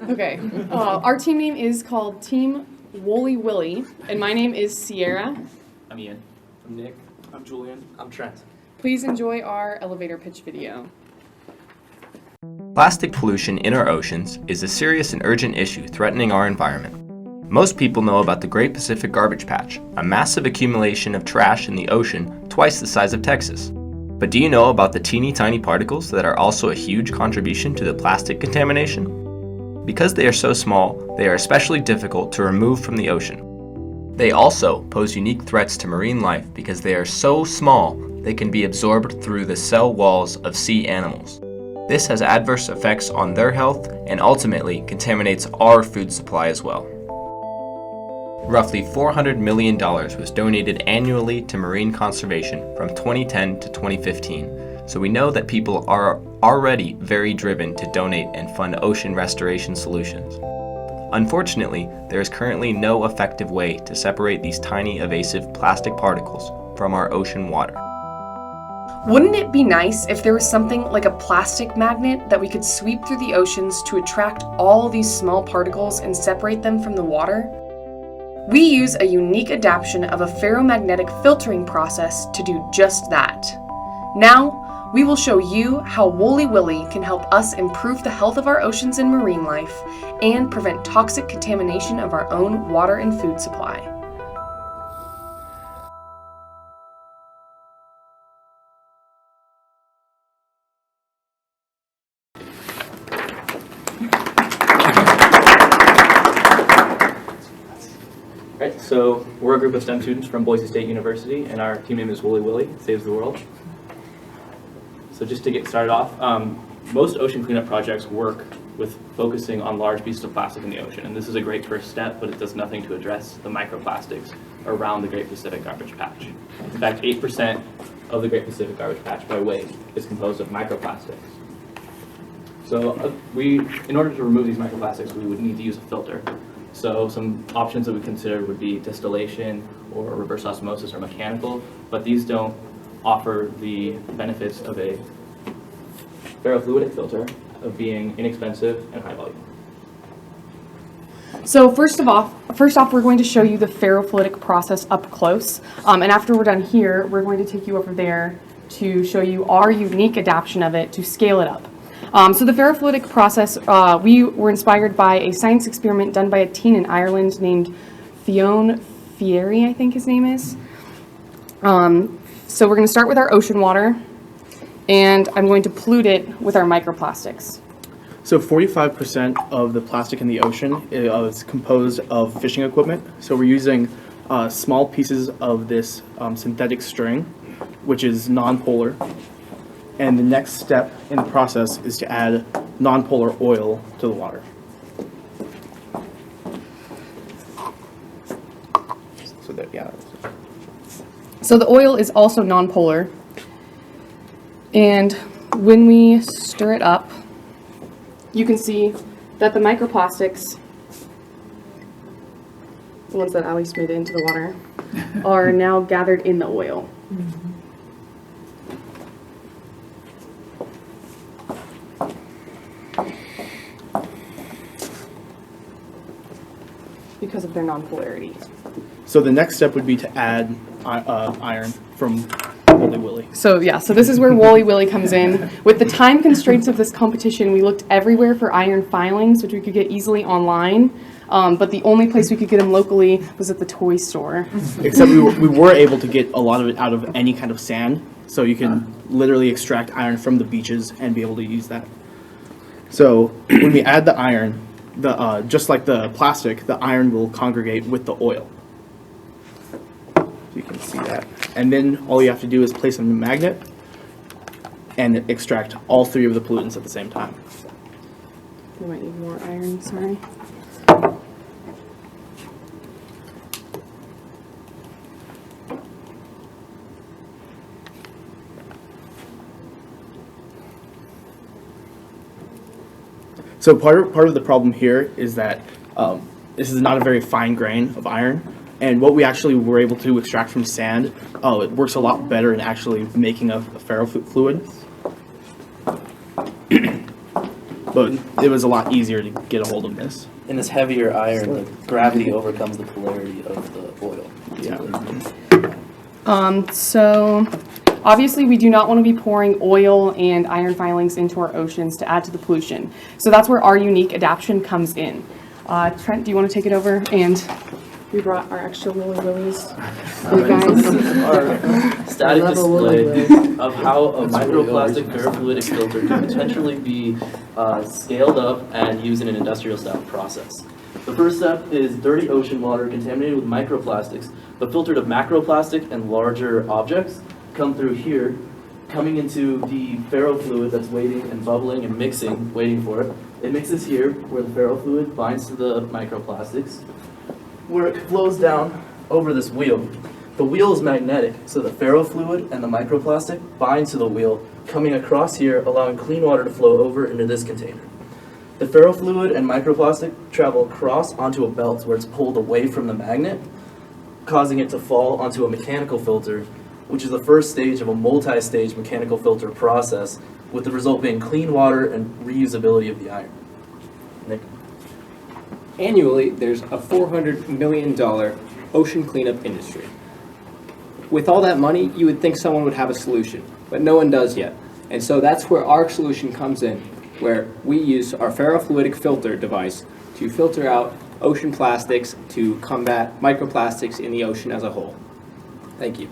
Okay, our team name is called Team Wooly Willy, and my name is Sierra. I'm Ian. I'm Nick. I'm Julian. I'm Trent. Please enjoy our elevator pitch video. Plastic pollution in our oceans is a serious and urgent issue threatening our environment. Most people know about the Great Pacific Garbage Patch, a massive accumulation of trash in the ocean twice the size of Texas. But do you know about the teeny tiny particles that are also a huge contribution to the plastic contamination? Because they are so small, they are especially difficult to remove from the ocean. They also pose unique threats to marine life because they are so small they can be absorbed through the cell walls of sea animals. This has adverse effects on their health and ultimately contaminates our food supply as well. Roughly $400 million was donated annually to marine conservation from 2010 to 2015, so we know that people are already very driven to donate and fund ocean restoration solutions. Unfortunately, there is currently no effective way to separate these tiny evasive plastic particles from our ocean water. Wouldn't it be nice if there was something like a plastic magnet that we could sweep through the oceans to attract all these small particles and separate them from the water? We use a unique adaptation of a ferromagnetic filtering process to do just that. Now, we will show you how Wooly Willy can help us improve the health of our oceans and marine life and prevent toxic contamination of our own water and food supply. Right, so we're a group of STEM students from Boise State University, and our team name is Wooly Willy, Saves the World. So just to get started off, most ocean cleanup projects work with focusing on large pieces of plastic in the ocean, and this is a great first step, but it does nothing to address the microplastics around the Great Pacific Garbage Patch. In fact, 8% of the Great Pacific Garbage Patch by weight is composed of microplastics. So in order to remove these microplastics, we would need to use a filter. So some options that we considered would be distillation or reverse osmosis or mechanical, but these don't offer the benefits of a ferrofluidic filter of being inexpensive and high volume. So first off, we're going to show you the ferrofluidic process up close. And after we're done here, we're going to take you over there to show you our unique adaptation of it to scale it up. So the ferrofluidic process, we were inspired by a science experiment done by a teen in Ireland named Fionn Fieri, I think his name is. So we're going to start with our ocean water, and I'm going to pollute it with our microplastics. So 45% of the plastic in the ocean is composed of fishing equipment. So we're using small pieces of this synthetic string, which is non-polar. And the next step in the process is to add non-polar oil to the water. So that, yeah. So the oil is also non-polar, and when we stir it up, you can see that the microplastics, the ones that at least made it into the water, are now gathered in the oil. Because of their non-polarity. So the next step would be to add iron from Wooly Willy. So this is where Wooly Willy comes in. With the time constraints of this competition, we looked everywhere for iron filings, which we could get easily online, but the only place we could get them locally was at the toy store. Except we were able to get a lot of it out of any kind of sand, so you can literally extract iron from the beaches and be able to use that. So when we add the iron, just like the plastic, the iron will congregate with the oil. You can see that. And then all you have to do is place a magnet and extract all three of the pollutants at the same time. We might need more iron, sorry. So part of the problem here is that this is not a very fine grain of iron, and what we actually were able to extract from sand, it works a lot better in actually making a ferrofluid. but it was a lot easier to get a hold of this. In this heavier iron, the gravity overcomes the polarity of the oil. Yeah. So obviously we do not want to be pouring oil and iron filings into our oceans to add to the pollution. So that's where our unique adaptation comes in. Trent, do you want to take it over? And we brought our extra Wooly Willies for you So this guys. is our static display of how a microplastic ferrofluidic filter can potentially be scaled up and used in an industrial style process. The first step is dirty ocean water contaminated with microplastics, but filtered of macroplastic and larger objects come through here, coming into the ferrofluid that's waiting and bubbling and mixing, waiting for it. It mixes here where the ferrofluid binds to the microplastics, where it flows down over this wheel. The wheel is magnetic, so the ferrofluid and the microplastic bind to the wheel, coming across here, allowing clean water to flow over into this container. The ferrofluid and microplastic travel across onto a belt where it's pulled away from the magnet, causing it to fall onto a mechanical filter, which is the first stage of a multi-stage mechanical filter process, with the result being clean water and reusability of the iron. Nick? Annually, there's a $400 million ocean cleanup industry. With all that money, you would think someone would have a solution, but no one does yet. And so that's where our solution comes in, where we use our ferrofluidic filter device to filter out ocean plastics to combat microplastics in the ocean as a whole. Thank you.